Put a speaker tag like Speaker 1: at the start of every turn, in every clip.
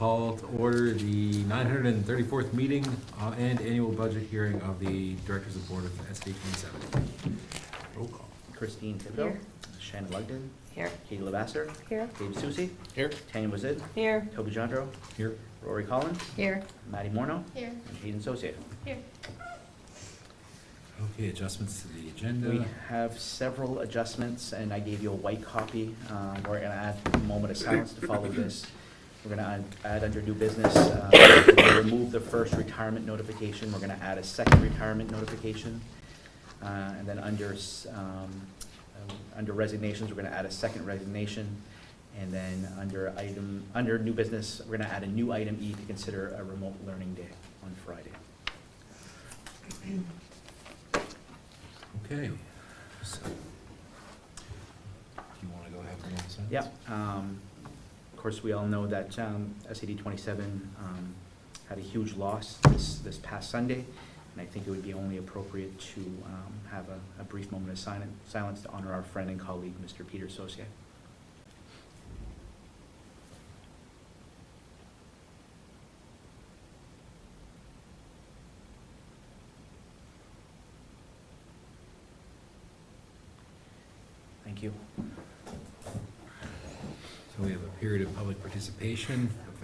Speaker 1: call to order the 934th meeting and annual budget hearing of the Directors of the Board of SAD 27. Roll call.
Speaker 2: Christine Thibodeau.
Speaker 3: Here.
Speaker 2: Shannon Lugden.
Speaker 3: Here.
Speaker 2: Katie Lavasser.
Speaker 3: Here.
Speaker 2: Dave Susi.
Speaker 1: Here.
Speaker 2: Tanya Wazid.
Speaker 3: Here.
Speaker 2: Toby Jandro.
Speaker 1: Here.
Speaker 2: Rory Collins.
Speaker 3: Here.
Speaker 2: Maddie Morno.
Speaker 3: Here.
Speaker 2: And Hayden Associate.
Speaker 3: Here.
Speaker 1: Okay, adjustments to the agenda.
Speaker 2: We have several adjustments, and I gave you a white copy. We're going to add a moment of silence to follow this. We're going to add under new business, we're going to remove the first retirement notification. We're going to add a second retirement notification. And then under resignations, we're going to add a second resignation. And then under new business, we're going to add a new item E to consider a remote learning day on Friday.
Speaker 1: Okay. So, do you want to go ahead and roll this out?
Speaker 2: Yeah. Of course, we all know that SAD 27 had a huge loss this past Sunday, and I think it would be only appropriate to have a brief moment of silence to honor our friend and colleague, Mr. Peter Saucier. Thank you.
Speaker 1: So we have a period of public participation of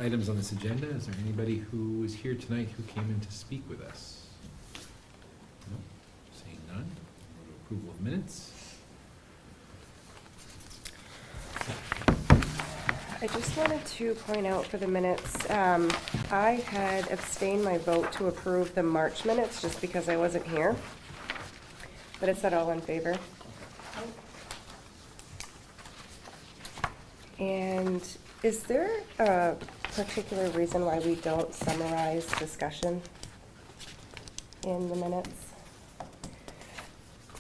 Speaker 1: items on this agenda. Is there anybody who is here tonight who came in to speak with us? No? Seeing none. Go to approval of minutes.
Speaker 3: I just wanted to point out for the minutes, I had abstained my vote to approve the March minutes just because I wasn't here. But it said all in favor. And is there a particular reason why we don't summarize discussion in the minutes?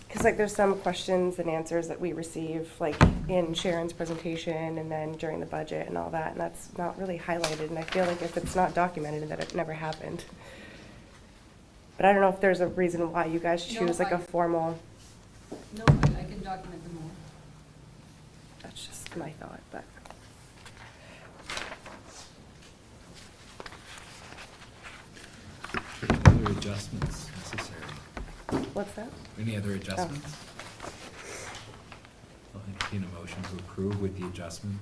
Speaker 3: Because like there's some questions and answers that we receive like in Sharon's presentation and then during the budget and all that, and that's not really highlighted, and I feel like if it's not documented that it never happened. But I don't know if there's a reason why you guys choose like a formal.
Speaker 4: No, I can document them all.
Speaker 3: That's just my thought, but.
Speaker 1: Any other adjustments necessary?
Speaker 3: What's that?
Speaker 1: Any other adjustments? I'll entertain a motion to approve with the adjustment.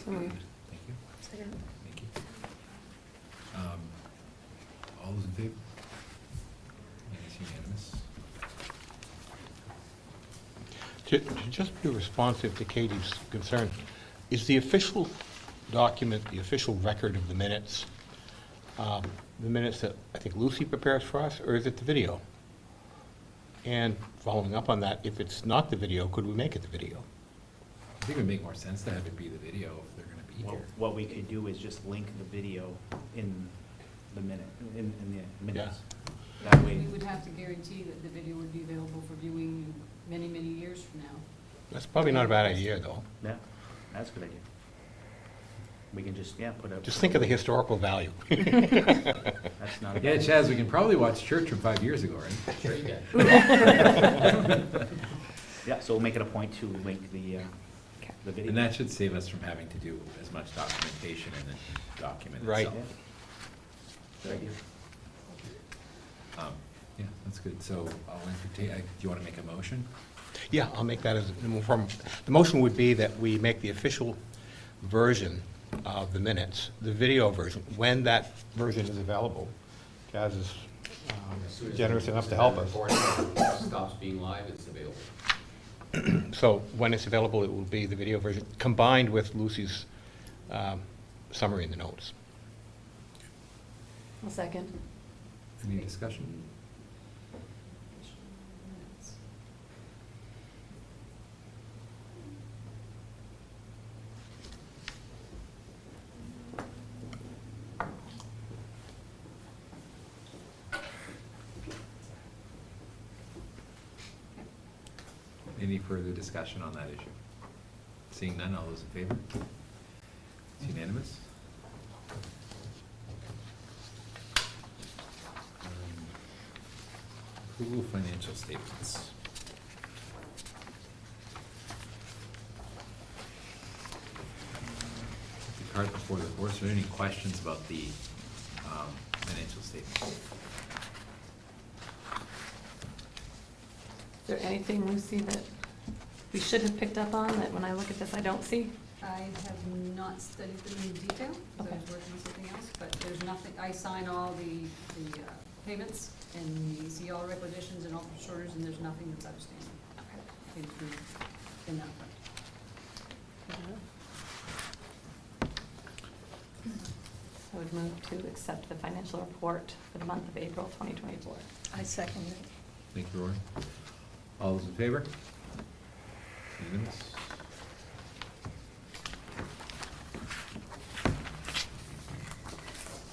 Speaker 3: So moved.
Speaker 1: Thank you.
Speaker 3: Second.
Speaker 1: Thank you. All those in favor? It's unanimous.
Speaker 5: To just be responsive to Katie's concern, is the official document, the official record of the minutes that I think Lucy prepares for us, or is it the video? And following up on that, if it's not the video, could we make it the video?
Speaker 1: I think it would make more sense to have it be the video if they're going to be
Speaker 2: Well,
Speaker 1: here.
Speaker 2: what we could do is just link the video in the minutes. That way.
Speaker 4: We would have to guarantee that the video would be available for viewing many, many years from now.
Speaker 5: That's probably not a bad idea, though.
Speaker 2: Yeah, that's a good idea. We can just, put up.
Speaker 5: Just think of the historical value.
Speaker 2: That's not a
Speaker 1: Yeah,
Speaker 2: bad.
Speaker 1: Chaz, we can probably watch church from 5 years ago, right?
Speaker 2: Sure you Yeah, so we'll make it a point to link the video.
Speaker 1: And that should save us from having to do as much documentation and then document
Speaker 5: Right.
Speaker 1: itself.
Speaker 2: Good idea.
Speaker 1: Yeah, that's good. So I'll entertain, do you want to make a motion?
Speaker 5: Yeah, I'll make that as, the motion would be that we make the official version of the minutes, the video version, when that version is available. Chaz is generous enough to help us.
Speaker 6: Stops being live, it's available.
Speaker 5: So when it's available, it will be the video version combined with Lucy's summary in the notes.
Speaker 4: A second.
Speaker 1: Any discussion? Any further discussion on that issue? Seeing none, all those in favor? It's unanimous. Approval of financial statements. The for the board. Is there any questions about the financial statement?
Speaker 7: Is there anything, Lucy, that we should have picked up on that when I look at this, I don't see?
Speaker 4: I have not studied them in detail, because I was working on something else, but there's nothing, I sign all the payments, and you see all requisitions and all purchase orders, and there's nothing that's outstanding in that part.
Speaker 7: I would move to accept the financial report for the month of April 2024.
Speaker 4: I second it.
Speaker 1: Thank you, Rory. All those in favor? Unanimous?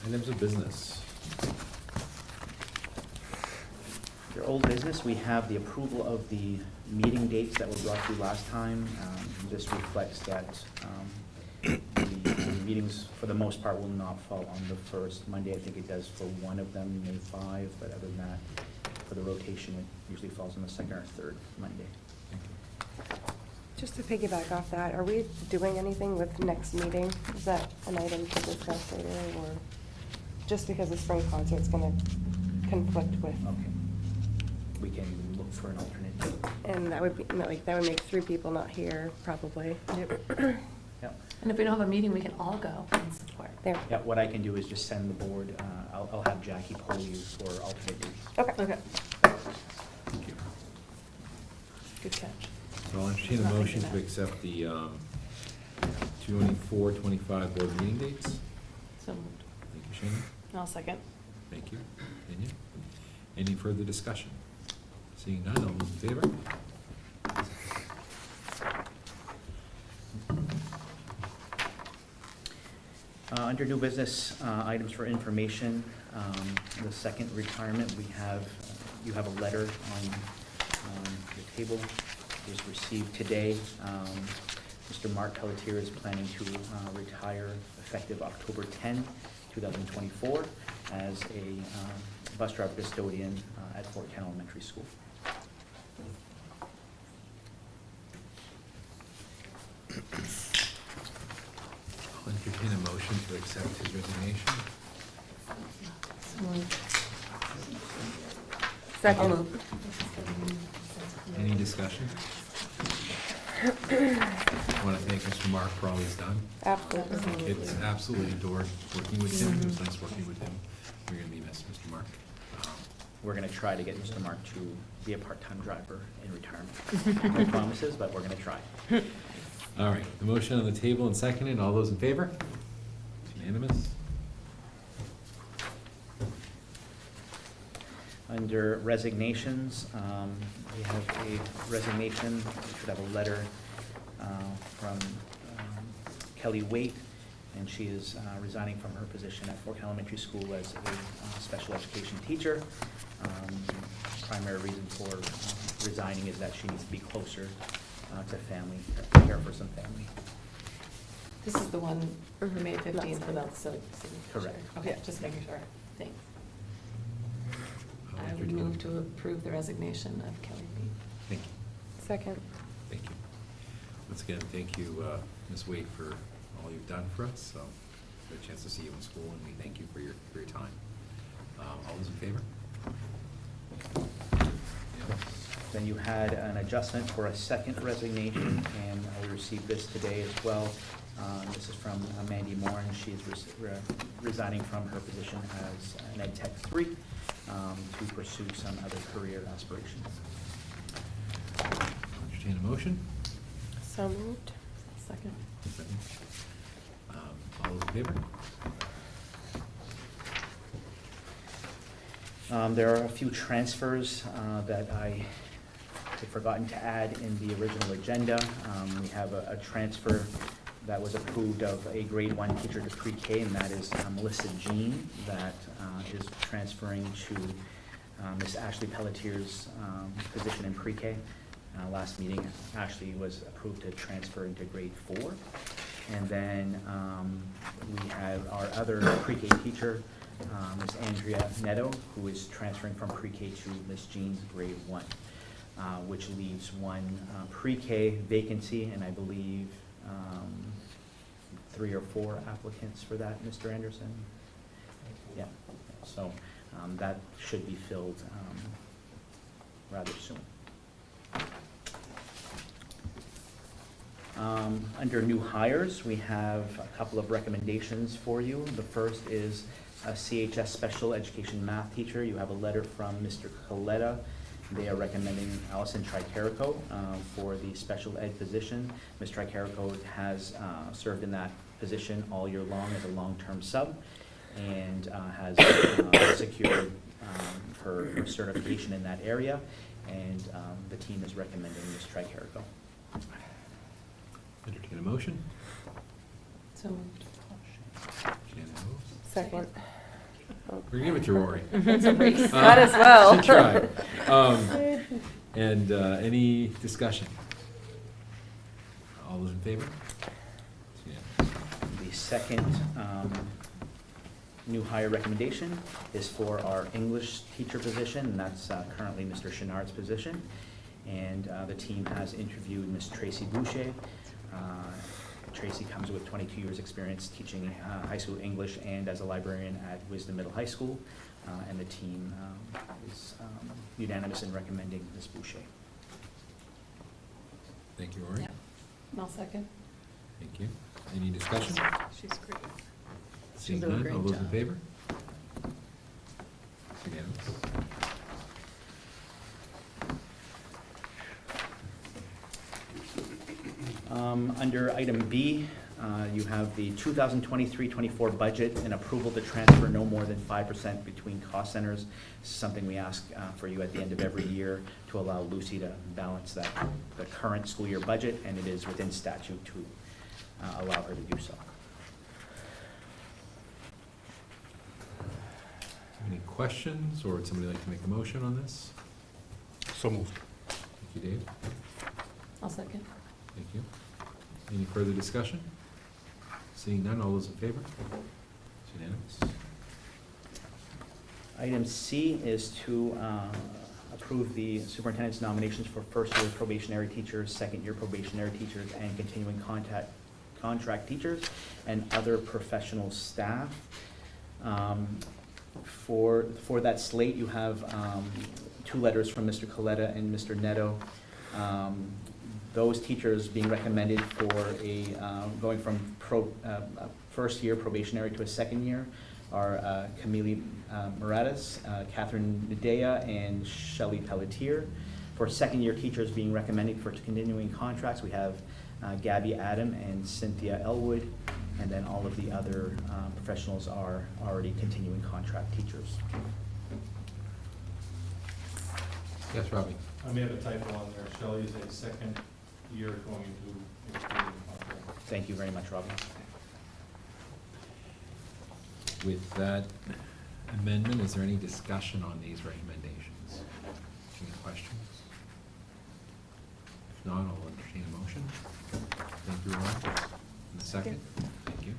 Speaker 1: Items of business.
Speaker 2: Your old business, we have the approval of the meeting dates that were brought to you last time. This reflects that the meetings, for the most part, will not fall on the first Monday. I think it does for one of them, May 5, but other than that, for the rotation, it usually falls on the second or third Monday.
Speaker 3: Just to piggyback off that, are we doing anything with next meeting? Is that an item to discuss later, or just because the spring concert's gonna conflict with?
Speaker 2: Okay. We can look for an alternate date.
Speaker 3: And that would be, like, that would make 3 people not here, probably.
Speaker 2: Yep.
Speaker 7: And if we don't have a meeting, we can all go and support.
Speaker 3: There.
Speaker 2: Yeah, what I can do is just send the board, I'll have Jackie poll you for alternate dates.
Speaker 3: Okay.
Speaker 7: Okay,
Speaker 1: Thank you.
Speaker 7: good catch.
Speaker 1: So I'll entertain a
Speaker 7: Not
Speaker 1: motion
Speaker 7: thinking
Speaker 1: to
Speaker 7: that.
Speaker 1: accept the 24-25 board meeting dates.
Speaker 7: So moved.
Speaker 1: Thank you, Shannon.
Speaker 7: I'll second.
Speaker 1: Thank you. Tanya? Any further discussion? Seeing none, all those in favor?
Speaker 2: Under new business, items for information, the second retirement, you have a letter on the table. It was received today. Mr. Mark Pelletier is planning to retire effective October 10, 2024, as a bus driver custodian at Fort Kent Elementary School.
Speaker 1: I'll entertain a motion to accept his resignation.
Speaker 7: So moved.
Speaker 3: Second.
Speaker 7: I'll move.
Speaker 1: Any discussion? I want to thank Mr. Mark for all he's done.
Speaker 3: Absolutely.
Speaker 1: Kids absolutely adored working with him. It was nice working with him. We're going to be missed, Mr. Mark.
Speaker 2: We're going to try to get Mr. Mark to be a part-time driver in retirement. No promises, but we're going to try.
Speaker 1: All right, the motion on the table and seconded. All those in favor? It's unanimous.
Speaker 2: Under resignations, we have a resignation, we should have a letter from Kelly Waite, and she is resigning from her position at Fort Kent Elementary School as a special education teacher. Primary reason for resigning is that she needs to be closer to family, care for some family.
Speaker 7: This is the one, May 15th, without signature.
Speaker 2: Correct.
Speaker 7: Okay, just making sure. Thanks.
Speaker 1: I'll
Speaker 7: I would
Speaker 1: entertain-
Speaker 7: move to approve the resignation of Kelly Mead.
Speaker 1: Thank you.
Speaker 3: Second.
Speaker 1: Thank you. Once again, thank you, Ms. Wade, for all you've done for us. So, we had a chance to see you in school, and we thank you for your time. All those in favor?
Speaker 2: Then you had an adjustment for a second resignation, and I received this today as well. This is from Mandy Moore, and she is resigning from her position as an Ed Tech 3 to pursue some other career aspirations.
Speaker 1: Entertain a motion?
Speaker 3: So moved.
Speaker 7: Second.
Speaker 1: Second. All those in favor?
Speaker 2: There are a few transfers that I had forgotten to add in the original agenda. We have a transfer that was approved of a grade 1 teacher to pre-K, and that is Melissa Jean, that is transferring to Miss Ashley Pelletier's position in pre-K. Last meeting, Ashley was approved to transfer into grade 4. And then we have our other pre-K teacher, Miss Andrea Netto, who is transferring from pre-K to Miss Jean's grade 1, which leaves one pre-K vacancy, and I believe 3 or 4 applicants for that, Mr. Anderson. Yeah, so that should be filled rather soon. Under new hires, we have a couple of recommendations for you. The first is a CHS special education math teacher. You have a letter from Mr. Coletta. They are recommending Allison Tricarico for the special ed position. Ms. Tricarico has served in that position all year long as a long-term sub and has secured her certification in that area, and the team is recommending Ms. Tricarico.
Speaker 1: Entertain a motion.
Speaker 7: So moved.
Speaker 1: Shannon moves.
Speaker 3: Second.
Speaker 1: We're gonna give it to Rory.
Speaker 7: It's a race.
Speaker 3: Might as well.
Speaker 1: Should try. And any discussion? All those in favor? Yeah.
Speaker 2: The second new hire recommendation is for our English teacher position, and that's currently Mr. Chenard's position. And the team has interviewed Ms. Tracy Boucher. Tracy comes with 22 years' experience teaching high school English and as a librarian at Wisdom Middle High School. And the team is unanimous in recommending Ms. Boucher.
Speaker 1: Thank you, Rory.
Speaker 7: Yeah. I'll second.
Speaker 1: Thank you. Any discussion?
Speaker 4: She's great.
Speaker 1: Seeing
Speaker 7: doing a
Speaker 1: none,
Speaker 7: great
Speaker 1: all those in
Speaker 7: job.
Speaker 1: favor? Unanimous.
Speaker 2: Under item B, you have the 2023-24 budget and approval to transfer no more than 5% between cost centers. This is something we ask for you at the end of every year to allow Lucy to balance the current school year budget, and it is within statute to allow her to do so.
Speaker 1: Any questions, or would somebody like to make a motion on this?
Speaker 5: So moved.
Speaker 1: Thank you, Dave.
Speaker 7: I'll second.
Speaker 1: Thank you. Any further discussion? Seeing none, all those in favor? It's unanimous.
Speaker 2: Item C is to approve the superintendent's nominations for first-year probationary teachers, second-year probationary teachers, and continuing contract teachers, and other professional staff. For that slate, you have 2 letters from Mr. Coletta and Mr. Neto. Those teachers being recommended for going from first year probationary to a second year are Camille Moratis, Catherine Nadea, and Shelley Pelletier. For second year teachers being recommended for continuing contracts, we have Gabby Adam and Cynthia Elwood, and then all of the other professionals are already continuing contract teachers.
Speaker 1: Yes, Robbie?
Speaker 8: I may have a typo on there. Shelley is a second year going into continuing contract.
Speaker 2: Thank you very much, Robin.
Speaker 1: With that amendment, is there any discussion on these recommendations? Any questions? If not, I'll entertain a motion. Thank you, Roy. And a second? Thank you.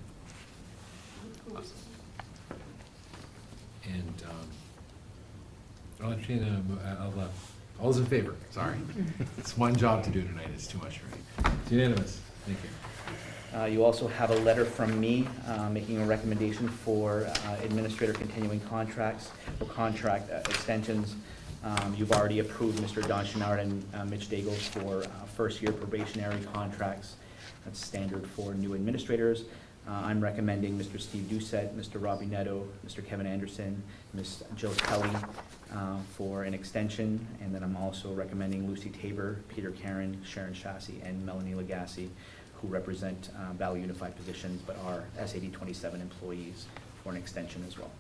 Speaker 1: And I'll entertain all those in favor, sorry. It's one job to do tonight, it's too much for me. It's unanimous, thank you.
Speaker 2: You also have a letter from me making a recommendation for administrator continuing contracts or contract extensions. You've already approved Mr. Don Chenard and Mitch Daigle for first-year probationary contracts. That's standard for new administrators. I'm recommending Mr. Steve Doucette, Mr. Robbie Neto, Mr. Kevin Anderson, Ms. Jill Kelly for an extension. And then I'm also recommending Lucy Tabor, Peter Karen, Sharon Chassie, and Melanie Legassi, who represent Valley Unified positions but are SAD 27 employees, for an extension as well.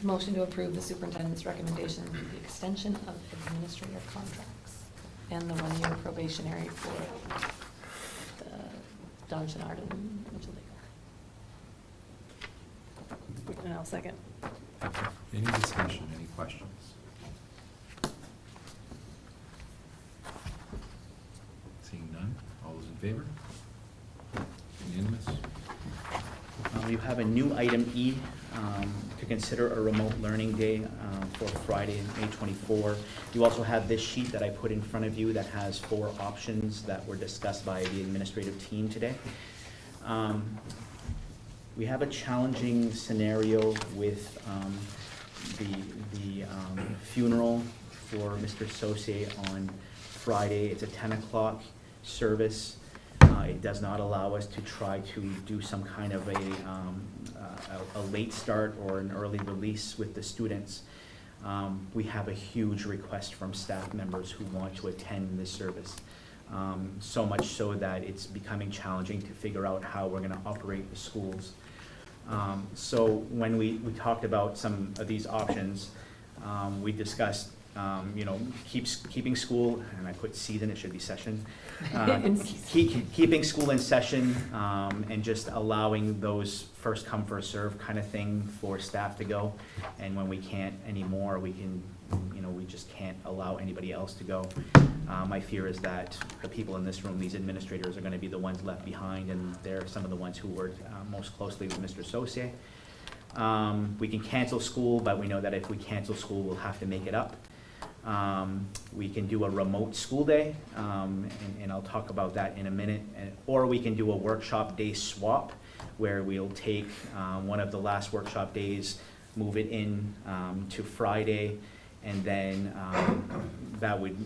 Speaker 7: Motion to approve the superintendent's recommendation for the extension of administrator contracts and the one-year probationary for the Don Chenard and Mitchell Baker. And I'll second.
Speaker 1: Any discussion, any questions? Seeing none, all those in favor? Unanimous?
Speaker 2: You have a new item E to consider a remote learning day for Friday, May 24. You also have this sheet that I put in front of you that has 4 options that were discussed by the administrative team today. We have a challenging scenario with the funeral for Mr. Saucier on Friday. It's a 10 o'clock service. It does not allow us to try to do some kind of a late start or an early release with the students. We have a huge request from staff members who want to attend this service. So much so that it's becoming challenging to figure out how we're gonna operate the schools. So when we talked about some of these options, we discussed keeping school, and I put season, it should be session. Keeping school in session, and just allowing those first come, first serve kind of thing for staff to go. And when we can't anymore, we can, we just can't allow anybody else to go. My fear is that the people in this room, these administrators, are gonna be the ones left behind, and they're some of the ones who worked most closely with Mr. Saucier. We can cancel school, but we know that if we cancel school, we'll have to make it up. We can do a remote school day, and I'll talk about that in a minute. Or we can do a workshop day swap, where we'll take one of the last workshop days, move it in to Friday, and then that would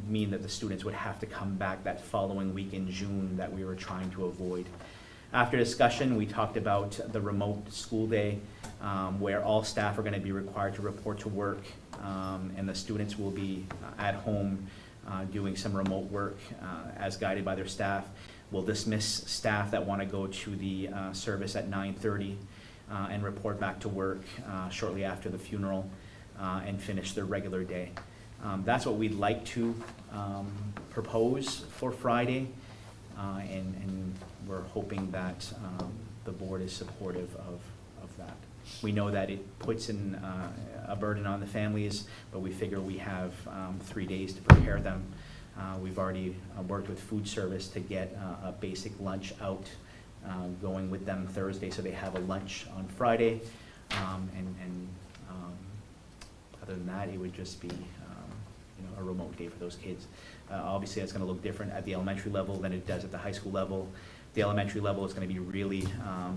Speaker 2: mean that the students would have to come back that following week in June that we were trying to avoid. After discussion, we talked about the remote school day, where all staff are going to be required to report to work, and the students will be at home doing some remote work as guided by their staff. We'll dismiss staff that want to go to the service at 9:30 and report back to work shortly after the funeral and finish their regular day. That's what we'd like to propose for Friday, and we're hoping that the board is supportive of that. We know that it puts in a burden on the families, but we figure we have 3 days to prepare them. We've already worked with food service to get a basic lunch out, going with them Thursday, so they have a lunch on Friday. Other than that, it would just be a remote day for those kids. Obviously, it's going to look different at the elementary level than it does at the high school level. The elementary level is going to be really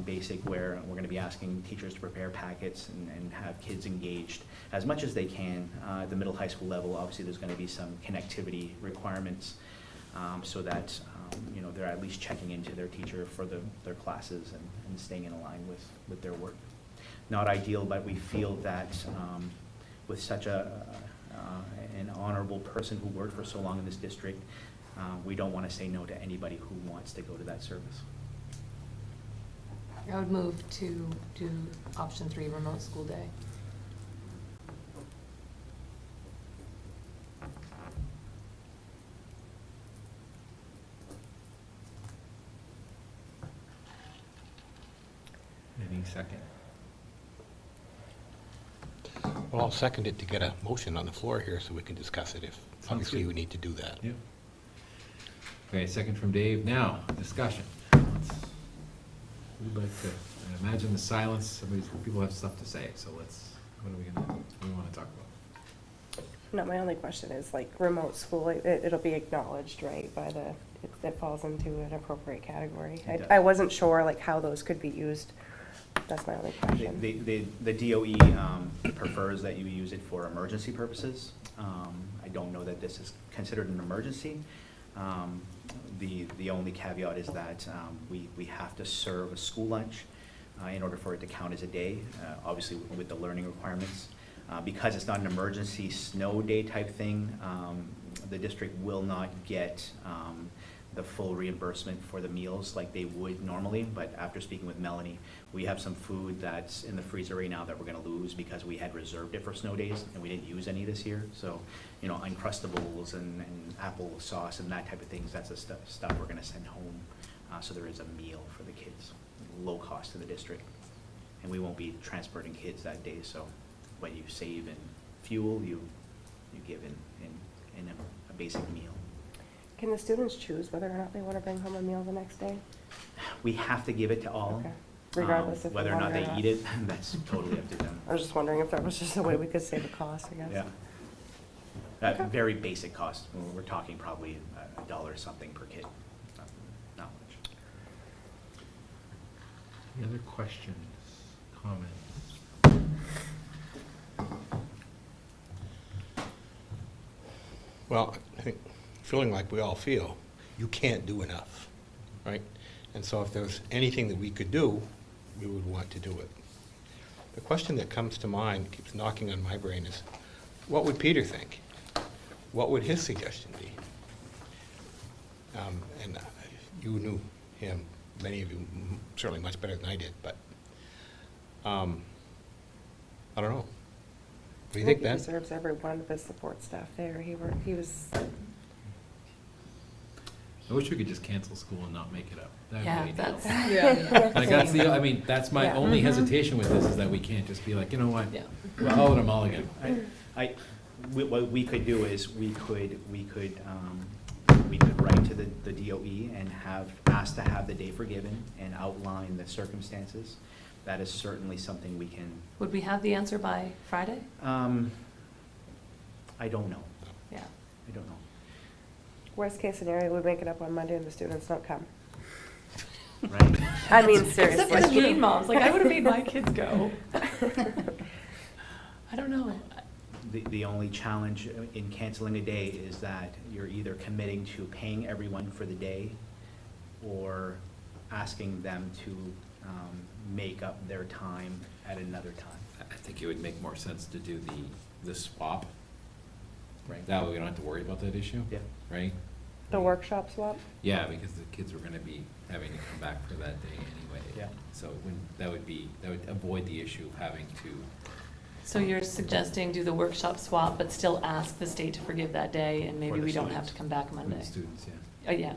Speaker 2: basic, where we're going to be asking teachers to prepare packets and have kids engaged as much as they can. At the middle high school level, obviously, there's going to be some connectivity requirements so that they're at least checking into their teacher for their classes and staying in line with their work. Not ideal, but we feel that with such an honorable person who worked for so long in this district, we don't want to say no to anybody who wants to go to that service.
Speaker 7: I would move to do option 3, remote school day.
Speaker 1: Any second?
Speaker 5: Well, I'll second it to get a motion on the floor here so we can discuss it if, obviously,
Speaker 1: good.
Speaker 5: we need to do that.
Speaker 1: Yep. Okay, second from Dave. Now, discussion. Who'd like to, I imagine the silence, people have stuff to say, so what do we want to talk about?
Speaker 3: No, my only question is like remote school, it'll be acknowledged, right, by it falls into an appropriate category.
Speaker 2: It does.
Speaker 3: I wasn't sure like how those could be used. That's my only question.
Speaker 2: The DOE prefers that you use it for emergency purposes. I don't know that this is considered an emergency. The only caveat is that we have to serve a school lunch in order for it to count as a day, obviously with the learning requirements. Because it's not an emergency snow day type thing, the district will not get the full reimbursement for the meals like they would normally, but after speaking with Melanie, we have some food that's in the freezer right now that we're gonna lose because we had reserved it for snow days and we didn't use any this year. So, Uncrustables and apple sauce and that type of things, that's the stuff we're gonna send home. So there is a meal for the kids, low cost to the district. And we won't be transporting kids that day, so what you save in fuel, you give in a basic meal.
Speaker 3: Can the students choose whether or not they want to bring home a meal the next day?
Speaker 2: We have to give it to all.
Speaker 3: Okay. Regardless if we
Speaker 2: Whether or
Speaker 3: want
Speaker 2: not
Speaker 3: it or
Speaker 2: they
Speaker 3: not.
Speaker 2: eat it, that's totally up to them.
Speaker 3: I was just wondering if that was just a way we could save a cost, I guess.
Speaker 2: Yeah.
Speaker 3: Okay.
Speaker 2: Very basic cost. We're talking probably $1 something per kid. Not much.
Speaker 1: Any other questions, comments?
Speaker 5: Well, I think, feeling like we all feel, you can't do enough, right? And so if there's anything that we could do, we would want to do it. The question that comes to mind, keeps knocking on my brain, is what would Peter think? What would his suggestion be? And you knew him, many of you certainly much better than I did, but I don't know. What do you think,
Speaker 3: He
Speaker 5: Ben?
Speaker 3: deserves every one of his support staff there. He was,
Speaker 1: I wish we could just cancel school and not make it up. That'd
Speaker 7: Yeah,
Speaker 1: be ideal.
Speaker 7: that's,
Speaker 4: Yeah.
Speaker 1: Like, that's the, I mean, that's my
Speaker 3: Yeah.
Speaker 1: only
Speaker 7: Mhm.
Speaker 1: hesitation with this, is that we can't just be like, you know what?
Speaker 7: yeah.
Speaker 1: We'll call it a mulligan.
Speaker 2: What we could do is, we could write to the DOE and ask to have the day forgiven and outline the circumstances. That is certainly something we can,
Speaker 7: Would we have the answer by Friday?
Speaker 2: I don't know.
Speaker 7: Yeah.
Speaker 2: I don't know.
Speaker 3: worst case scenario, we make it up on Monday and the students don't come.
Speaker 2: Right?
Speaker 3: I mean,
Speaker 7: Except for the
Speaker 3: seriously.
Speaker 7: mean moms, like, I would have made my kids go. I don't know.
Speaker 2: The only challenge in canceling a day is that you're either committing to paying everyone for the day or asking them to make up their time at another time.
Speaker 1: I think it would make more sense to do the swap. Right. That way we don't have to worry about that issue.
Speaker 2: Yeah.
Speaker 1: Right?
Speaker 3: The workshop swap?
Speaker 1: Yeah, because the kids were gonna be having to come back for that day anyway.
Speaker 2: Yeah.
Speaker 1: So that would avoid the issue of having to,
Speaker 7: So you're suggesting do the workshop swap, but still ask the state to forgive that day, and maybe
Speaker 2: For the
Speaker 7: we don't have
Speaker 2: students.
Speaker 7: to come back
Speaker 1: for
Speaker 7: Monday?
Speaker 1: the students, yeah.
Speaker 7: Yeah.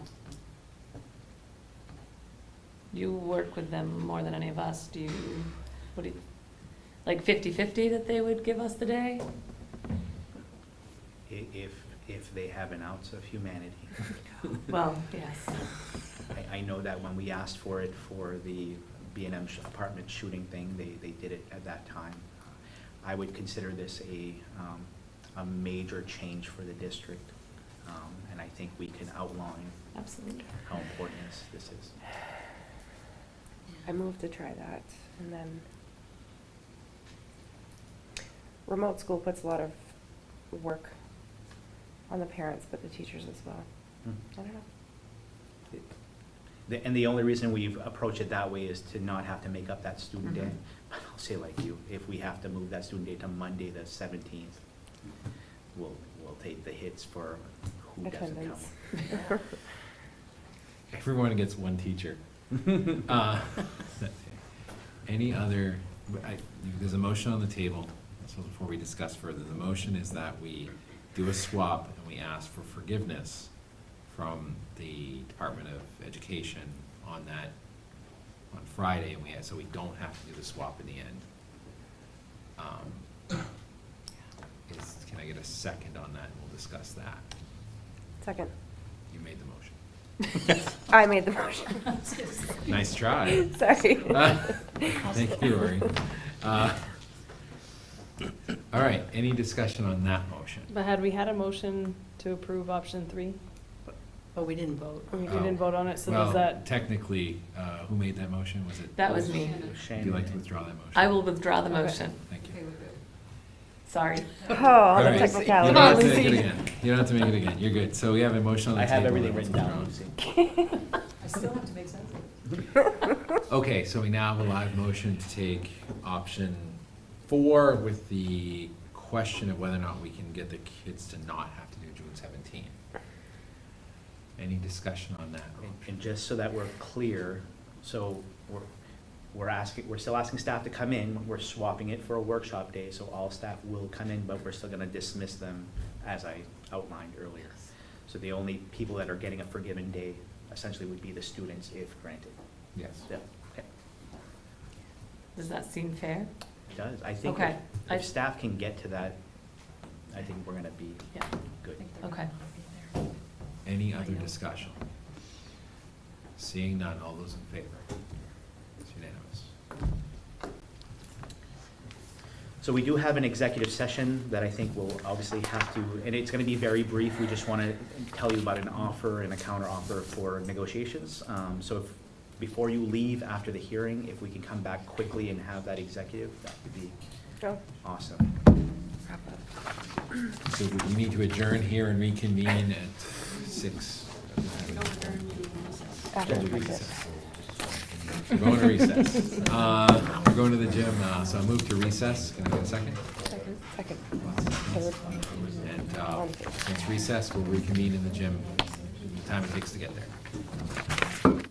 Speaker 7: You work with them more than any of us. Do you, what do you, like 50-50 that they would give us the day?
Speaker 2: If they have an ounce of humanity.
Speaker 7: Well, yes.
Speaker 2: I know that when we asked for it for the B&M apartment shooting thing, they did it at that time. I would consider this a major change for the district, and I think we can outline
Speaker 7: Absolutely.
Speaker 2: how important this is.
Speaker 3: I moved to try that, and then remote school puts a lot of work on the parents, but the teachers as well. I don't know.
Speaker 2: And the only reason we've approached it that way is to not have to make up that student day.
Speaker 7: Mhm.
Speaker 2: But I'll say like you, if we have to move that student day to Monday, the 17th, we'll take the hits for who doesn't come.
Speaker 3: Attendance.
Speaker 1: Everyone gets one teacher. Any other, there's a motion on the table, so before we discuss further, the motion is that we do a swap and we ask for forgiveness from the Department of Education on Friday, and so we don't have to do the swap in the end. Can I get a second on that, and we'll discuss that?
Speaker 3: Second.
Speaker 1: You made the motion.
Speaker 3: I made the motion.
Speaker 1: Nice try.
Speaker 3: Sorry.
Speaker 1: Thank you, Lori. All right, any discussion on that motion?
Speaker 9: But had we had a motion to approve option 3?
Speaker 10: But we didn't vote.
Speaker 9: We didn't vote on it, so does
Speaker 1: Well,
Speaker 9: that,
Speaker 1: technically, who made that motion? Was it?
Speaker 7: That was me.
Speaker 1: Would you like to withdraw that motion?
Speaker 7: I will withdraw the
Speaker 9: Okay.
Speaker 7: motion.
Speaker 1: Thank you.
Speaker 4: Okay, we're good.
Speaker 7: Sorry.
Speaker 3: Oh,
Speaker 1: All
Speaker 3: all the
Speaker 1: right. You
Speaker 3: technicalities.
Speaker 1: don't have to
Speaker 7: Lucy.
Speaker 1: make it again. You don't have to make it again. You're good. So we have a motion on the
Speaker 2: I
Speaker 1: table.
Speaker 2: have everything
Speaker 1: that was
Speaker 2: written down,
Speaker 1: withdrawn.
Speaker 2: Lucy.
Speaker 4: I still have to make sense of it.
Speaker 1: Okay, so we now have a live motion to take option 4 with the question of whether or not we can get the kids to not have to do June 17th. Any discussion on that?
Speaker 2: And just so that we're clear, so we're still asking staff to come in, we're swapping it for a workshop day, so all staff will come in, but we're still gonna dismiss them as I outlined earlier. So the only people that are getting a forgiven day essentially would be the students if granted.
Speaker 1: Yes.
Speaker 2: Yeah, okay.
Speaker 7: Does that seem fair?
Speaker 2: It does. I think
Speaker 7: Okay.
Speaker 2: if staff can get to that, I think we're gonna be
Speaker 7: Yeah.
Speaker 2: good.
Speaker 7: Okay.
Speaker 1: Any other discussion? Seeing none, all those in favor? It's unanimous.
Speaker 2: So we do have an executive session that I think we'll obviously have to, and it's gonna be very brief. We just wanna tell you about an offer and a counter offer for negotiations. So if, before you leave after the hearing, if we can come back quickly and have that executive, that would be
Speaker 3: Oh,
Speaker 2: awesome.
Speaker 3: wrap up.
Speaker 1: So we need to adjourn here and reconvene at 6.
Speaker 4: We don't adjourn, we recess.
Speaker 3: After the
Speaker 1: Recess.
Speaker 3: budget.
Speaker 1: We're going to recess. We're going to the gym, so I'll move to recess. Can I get a second?
Speaker 3: Second. Third.
Speaker 1: And since recess, we'll reconvene in the gym, the time it takes to get there.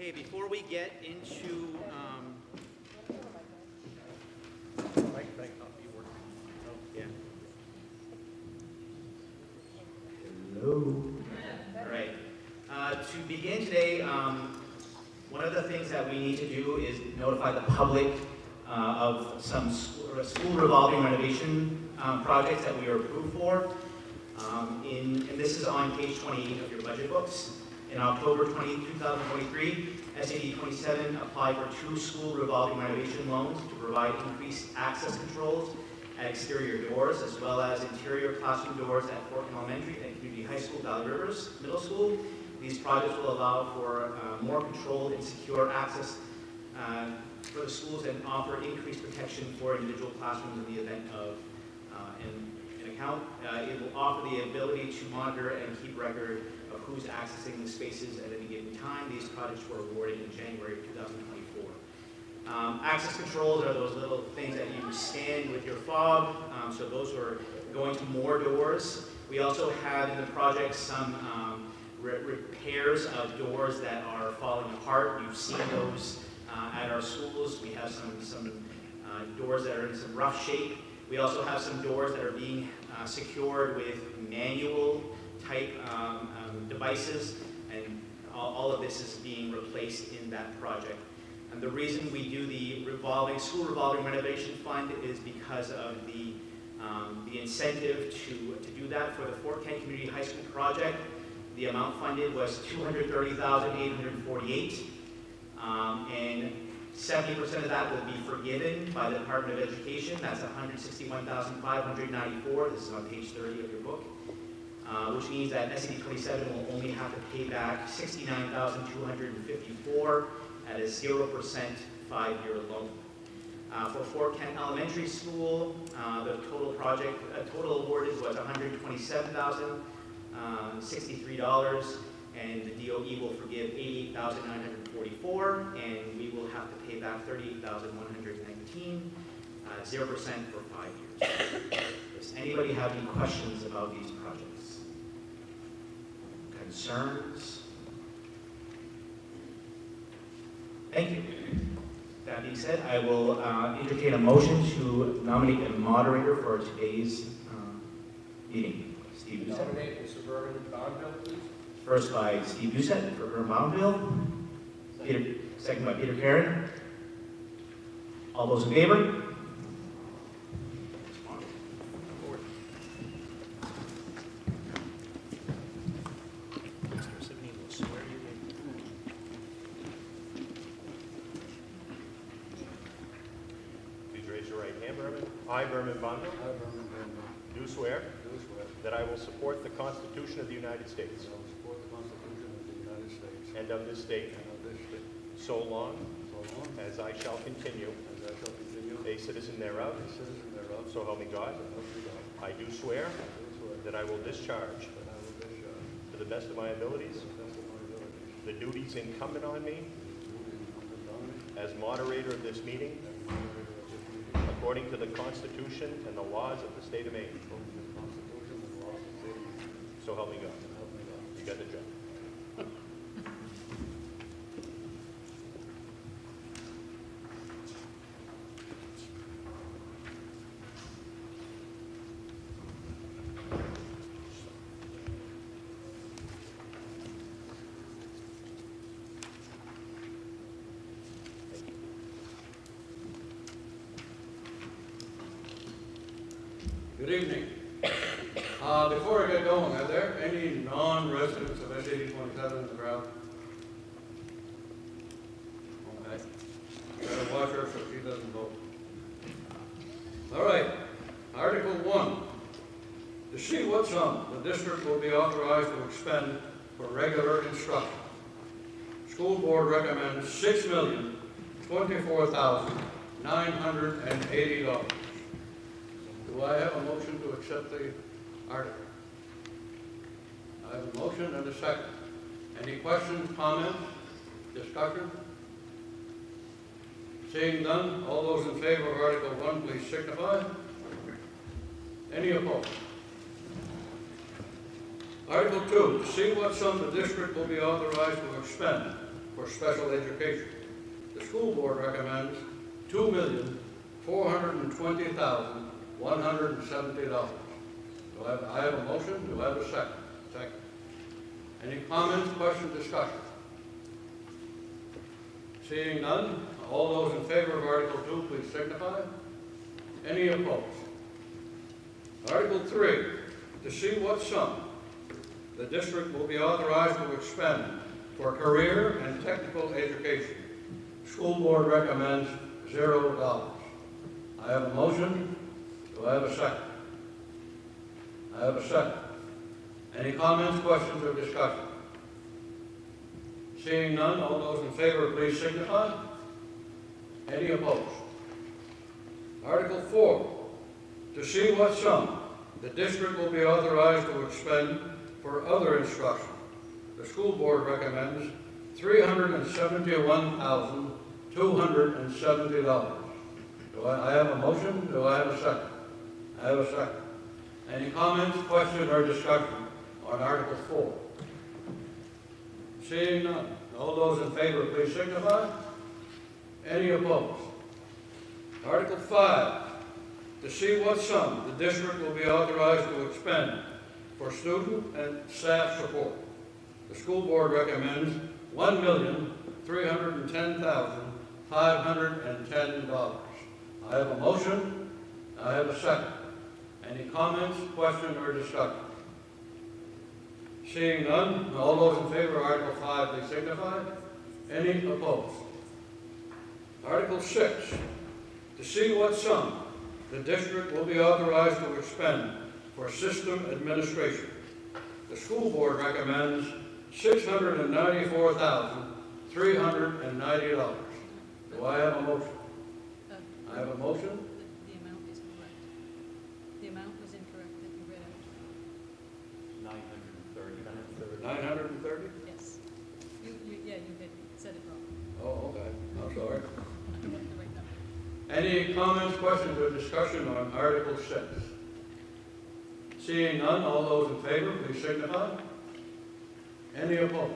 Speaker 2: Okay, before we get into, yeah. Hello. All right. To begin today, one of the things that we need to do is notify the public of some school revolving renovation projects that we are approved for. And this is on page 28 of your budget books. In October 2023, MSAD 27 applied for 2 school revolving renovation loans to provide increased access controls at exterior doors, as well as interior classroom doors at Fort Kent Elementary and Community High School, Valley Rivers Middle School. These projects will allow for more controlled and secure access for the schools and offer increased protection for individual classrooms in the event of an account. It will offer the ability to monitor and keep record of who's accessing the spaces at any given time. These projects were awarded in January of 2024. Access controls are those little things that you scan with your fob, so those are going to more doors. We also have in the project some repairs of doors that are falling apart. You've seen those at our schools. We have some doors that are in some rough shape. We also have some doors that are being secured with manual type devices, and all of this is being replaced in that project. And the reason we do the school revolving renovation fund is because of the incentive to do that for the Fort Kent Community High School project. The amount funded was $230,848, and 70% of that will be forgiven by the Department of Education. That's $161,594. This is on page 30 of your book, which means that MSAD 27 will only have to pay back $69,254 at a 0% 5-year loan. For Fort Kent Elementary School, the total awarded was $127,063, and the DOE will forgive $88,944, and we will have to pay back $38,119, 0% for 5 years. Does anybody have any questions about these projects? Concerns? Thank you. That being said, I will entertain a motion to nominate a moderator for today's meeting. Steve Doucette.
Speaker 6: Nominate Mr. Berman Bonneville, please.
Speaker 2: First by Steve Doucette for Berman Bonneville. Second by Peter Karen. All those in favor?
Speaker 11: I, Berman Bonneville, do swear that I will support the Constitution of the United States and of this state so long as I shall continue a citizen thereof, so help me God. I do swear that I will discharge to the best of my abilities the duties incumbent on me as moderator of this meeting, according to the Constitution and the laws of the state of Maine. So help me God. You got the job.
Speaker 12: Good evening. Before I get going, are there any non-residents of MSAD 27 in the crowd? Okay. Better watch her so she doesn't vote. All right. Article 1. To see what sum the district will be authorized to expend for regular instruction. School board recommends $6,024,980. Do I have a motion to accept the article? I have a motion and a second. Any questions, comments, discussion? Seeing none, all those in favor of Article 1, please signify. Any opposed? Article 2, to see what sum the district will be authorized to expend for special education. The school board recommends $2,420,170. I have a motion, do I have a second? Second. Any comments, questions, discussion? Seeing none, all those in favor of Article 2, please signify. Any opposed? Article 3, to see what sum the district will be authorized to expend for career and technical education. School board recommends $0. I have a motion. Do I have a second? I have a second. Any comments, questions, or discussion? Seeing none, all those in favor, please signify. Any opposed? Article 4, to see what sum the district will be authorized to expend for other instruction. The school board recommends $371,270. I have a motion? Do I have a second? I have a second. Any comments, questions, or discussion on Article 4? Seeing none, all those in favor, please signify. Any opposed? Article 5, to see what sum the district will be authorized to expend for student and staff support. The school board recommends $1,310,510. I have a motion. I have a second. Any comments, questions, or discussion? Seeing none, all those in favor of Article 5, please signify. Any opposed? Article 6, to see what sum the district will be authorized to expend for system administration. The school board recommends $694,390. Do I have a motion? I have a motion.
Speaker 4: The amount is correct. The amount was incorrect that you read out.
Speaker 12: 930?
Speaker 4: Yes. You did, said it wrong.
Speaker 12: Oh, okay. I'm sorry.
Speaker 4: I don't want the right number.
Speaker 12: Any comments, questions, or discussion on Article 6? Seeing none, all those in favor, please signify. Any opposed?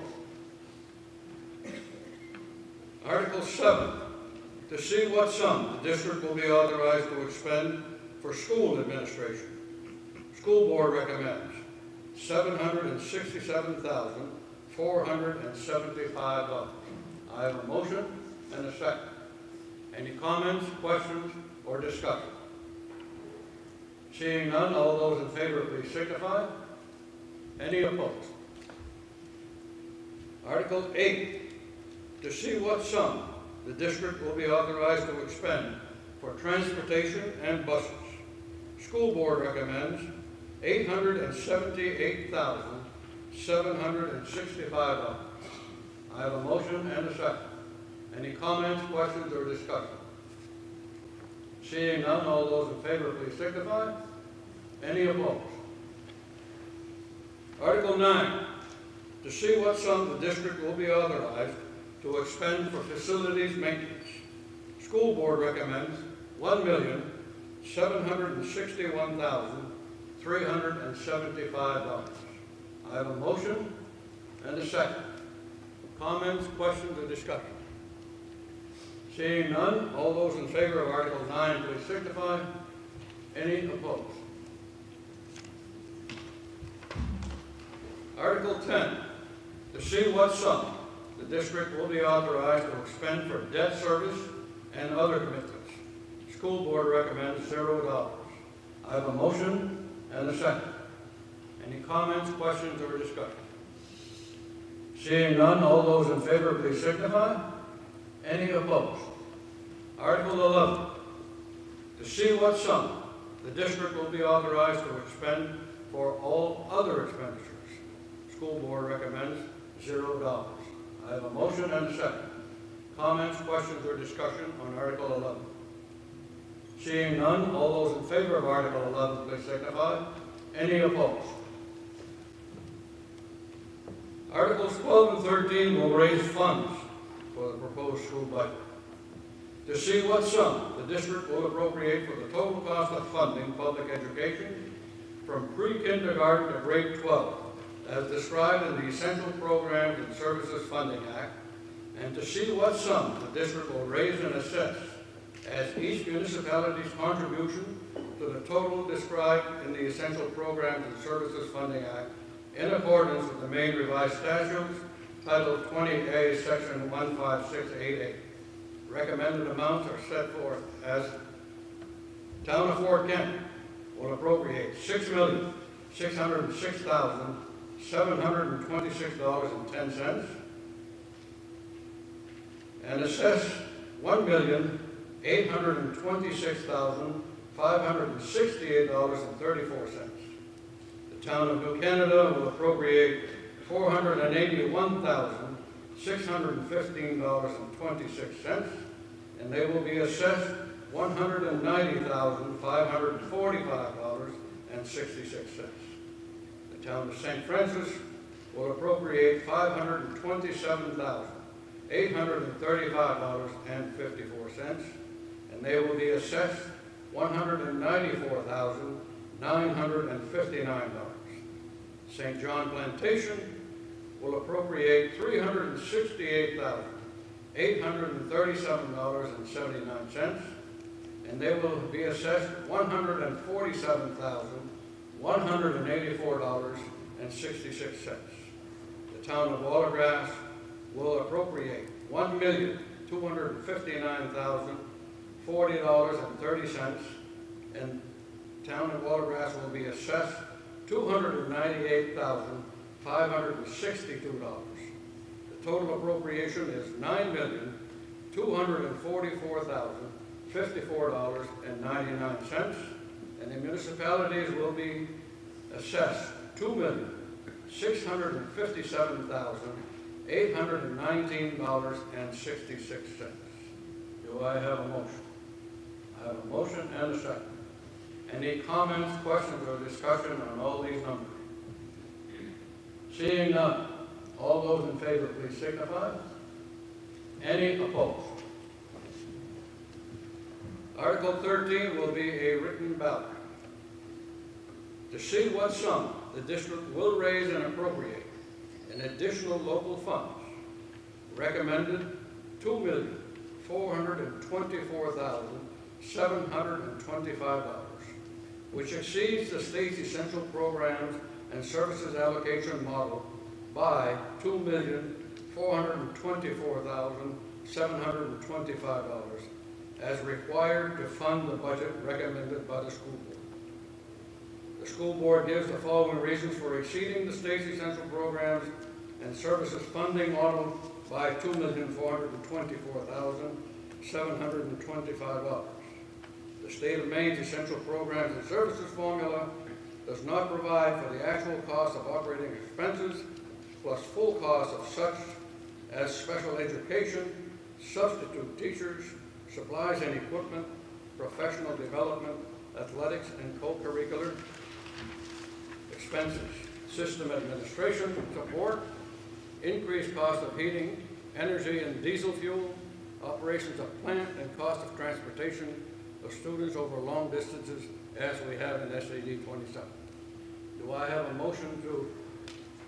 Speaker 12: Article 7, to see what sum the district will be authorized to expend for school administration. School board recommends $767,475. I have a motion and a second. Any comments, questions, or discussion? Seeing none, all those in favor, please signify. Any opposed? Article 8, to see what sum the district will be authorized to expend for transportation and buses. School board recommends $878,765. I have a motion and a second. Any comments, questions, or discussion? Seeing none, all those in favor, please signify. Any opposed? Article 9, to see what sum the district will be authorized to expend for facilities maintenance. School board recommends $1,761,375. I have a motion and a second. Comments, questions, or discussion? Seeing none, all those in favor of Article 9, please signify. Any opposed? Article 10, to see what sum the district will be authorized to expend for debt service and other commitments. School board recommends $0. I have a motion and a second. Any comments, questions, or discussion? Seeing none, all those in favor, please signify. Any opposed? Article 11, to see what sum the district will be authorized to expend for all other expenditures. School board recommends $0. I have a motion and a second. Comments, questions, or discussion on Article 11? Seeing none, all those in favor of Article 11, please signify. Any opposed? Articles 12 and 13 will raise funds for the proposed school budget. To see what sum the district will appropriate for the total cost of funding public education from pre-kindergarten to grade 12, as described in the Essential Programs and Services Funding Act, and to see what sum the district will raise and assess as each municipality's contribution to the total described in the Essential Programs and Services Funding Act in accordance with the Maine Revised Statutes, Title 20A, Section 15688. Recommended amounts are set forth as Town of Fort Kent will appropriate $6,606,726.10 and assess $1,826,568.34. The Town of New Canada will appropriate $481,615.26, and they will be assessed $190,545.66. The Town of St. Francis will appropriate $527,835.54, and they will be assessed $194,959. St. John Plantation will appropriate $368,837.79, and they will be assessed $147,184.66. The Town of Watergrass will appropriate $1,259,040.30, and Town of Watergrass will be assessed $298,562. The total appropriation is $9,244,054.99, and the municipalities will be assessed $2,657,819.66. Do I have a motion? I have a motion and a second. Any comments, questions, or discussion on all these numbers? Seeing none, all those in favor, please signify. Any opposed? Article 13 will be a written ballot. To see what sum the district will raise and appropriate in additional local funds, recommended $2,424,725, which exceeds the state's essential programs and services allocation model by $2,424,725 as required to fund the budget recommended by the school board. The school board gives the following reasons for exceeding the state's essential programs and services funding model by $2,424,725. The state of Maine's essential programs and services formula does not provide for the actual cost of operating expenses plus full costs of such as special education, substitute teachers, supplies and equipment, professional development, athletics and co-curricular expenses, system administration support, increased cost of heating, energy and diesel fuel, operations of plant, and cost of transportation of students over long distances as we have in SAD 27. Do I have a motion to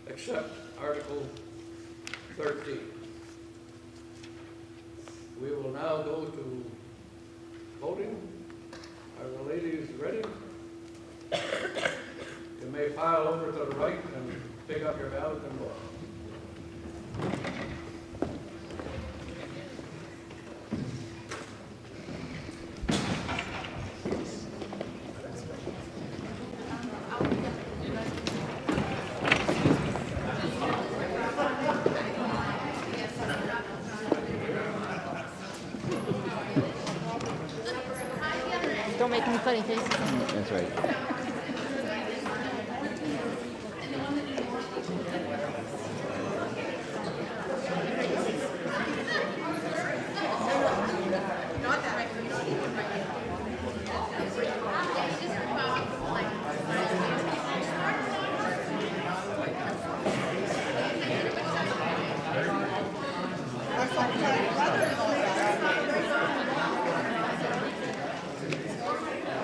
Speaker 12: accept Article 13? We will now go to voting. Are the ladies ready? You may pile over to the right and pick up your ballot and vote.
Speaker 13: Don't make me funny faces.
Speaker 2: That's right.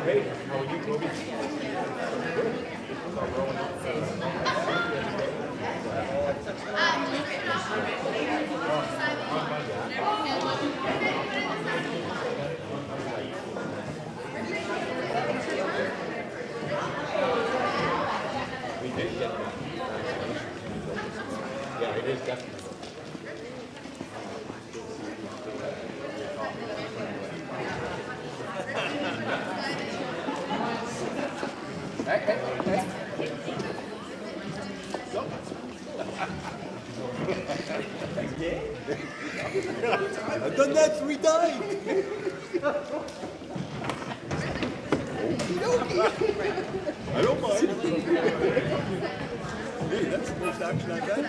Speaker 11: Hey, how are you, Toby? Good. Yeah, it is definitely.
Speaker 6: I've done that 3 times. I don't mind. Hey, that's the most action I've had.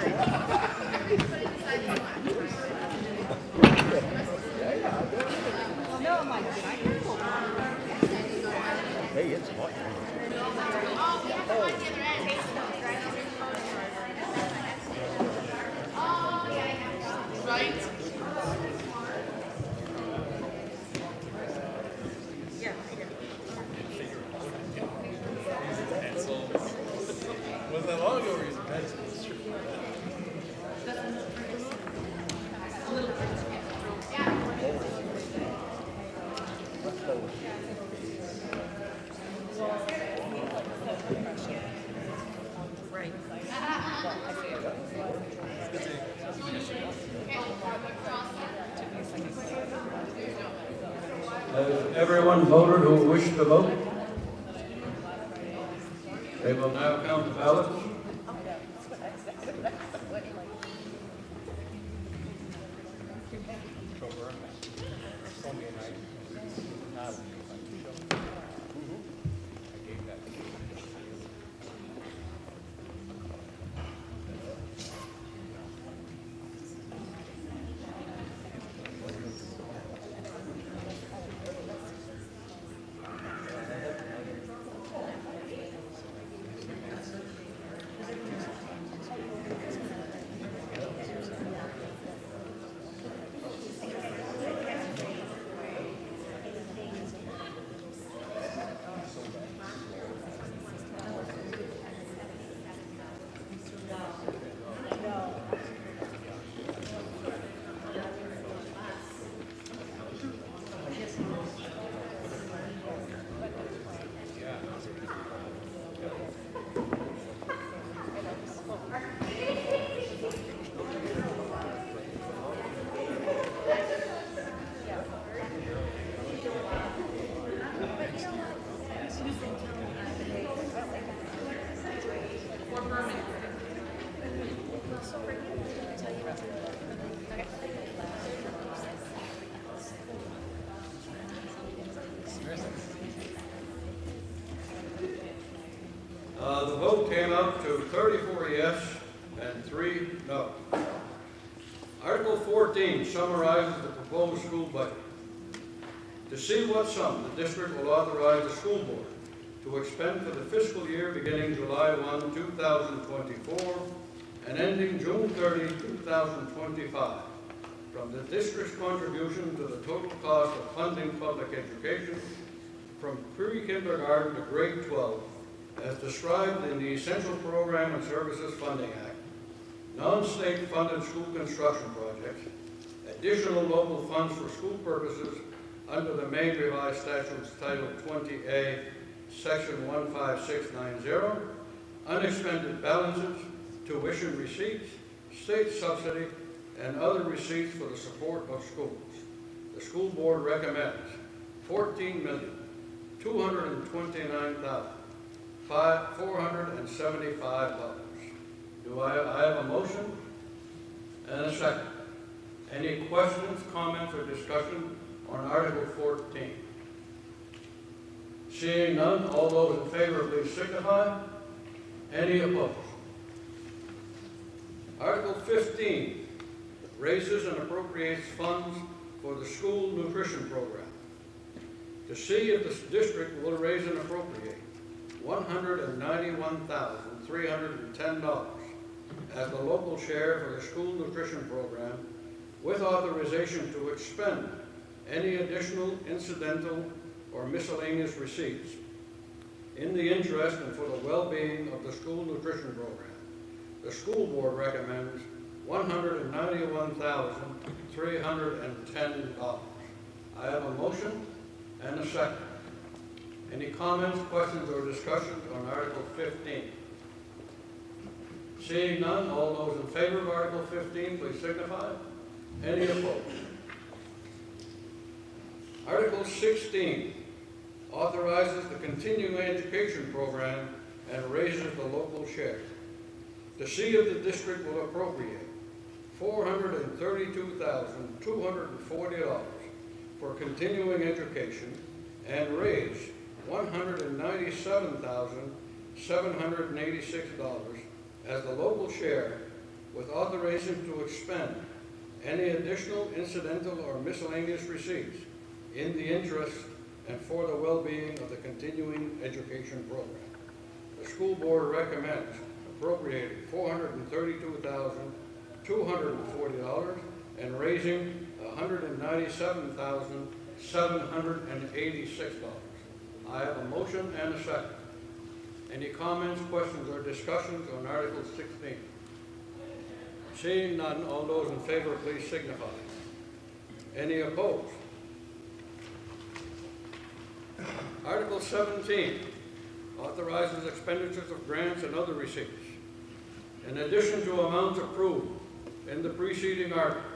Speaker 6: Hey, it's hot.
Speaker 12: Was that long ago we used pencils?
Speaker 10: Right.
Speaker 12: Has everyone voted who wished to vote? They will now count the ballots. The vote came out to 34 yes and 3 no. Article 14 summarizes the proposed school budget. To see what sum the district will authorize the school board to expend for the fiscal year beginning July 1, 2024 and ending June 30, 2025 from the district's contribution to the total cost of funding public education from pre-kindergarten to grade 12 as described in the Essential Program and Services Funding Act, non-state funded school construction projects, additional local funds for school purposes under the Maine Revised Statutes Title 20A, Section 15690, unexpended balances, tuition receipts, state subsidy, and other receipts for the support of schools. The school board recommends $14,229,475. Do I have a motion and a second? Any questions, comments, or discussion on Article 14? Seeing none, all those in favor please signify. Any opposed? Article 15 raises and appropriates funds for the school nutrition program. To see if the district will raise and appropriate $191,310 as the local share for the school nutrition program with authorization to expend any additional incidental or miscellaneous receipts in the interest and for the well-being of the school nutrition program. The school board recommends $191,310. I have a motion and a second. Any comments, questions, or discussions on Article 15? Seeing none, all those in favor of Article 15, please signify. Any opposed? Article 16 authorizes the continuing education program and raises the local share. The C of the district will appropriate $432,240 for continuing education and raise $197,786 as the local share, with authorization to expend any additional incidental or miscellaneous receipts in the interest and for the well-being of the continuing education program. The school board recommends appropriating $432,240 and raising $197,786. I have a motion and a second. Any comments, questions, or discussions on Article 16? Seeing none, all those in favor, please signify. Any opposed? Article 17 authorizes expenditures of grants and other receipts. In addition to amounts approved in the preceding articles,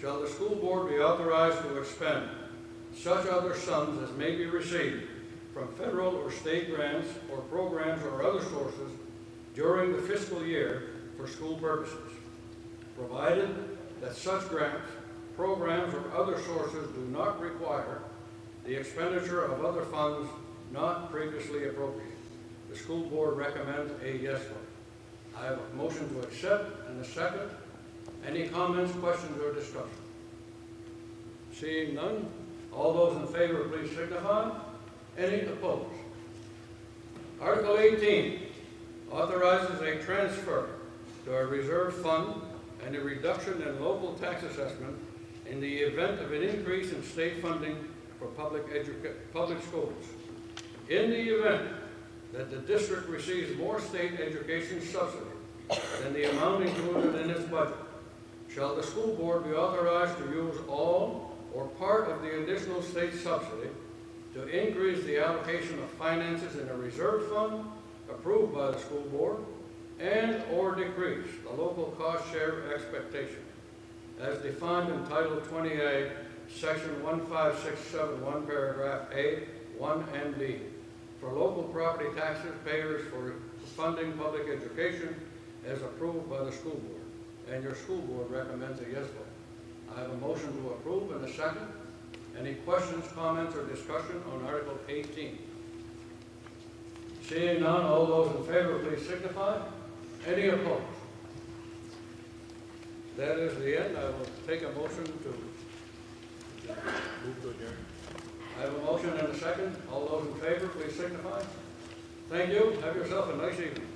Speaker 12: shall the school board be authorized to expend such other sums as may be received from federal or state grants or programs or other sources during the fiscal year for school purposes, provided that such grants, programs, or other sources do not require the expenditure of other funds not previously appropriated. The school board recommends a yes vote. I have a motion to accept and a second. Any comments, questions, or discussion? Seeing none, all those in favor, please signify. Any opposed? Article 18 authorizes a transfer to a reserve fund and a reduction in local tax assessment in the event of an increase in state funding for public schools. In the event that the district receives more state education subsidy than the amount included in its budget, shall the school board be authorized to use all or part of the additional state subsidy to increase the allocation of finances in a reserve fund approved by the school board and or decrease the local cost share expectation as defined in Title 20A, Section 15671, Paragraph A, 1 and B, for local property taxes payers for funding public education as approved by the school board. And your school board recommends a yes vote. I have a motion to approve and a second. Any questions, comments, or discussion on Article 18? Seeing none, all those in favor, please signify. Any opposed? That is the end. I will take a motion to move to adjourn. I have a motion and a second. All those in favor, please signify. Thank you. Have yourself a nice evening.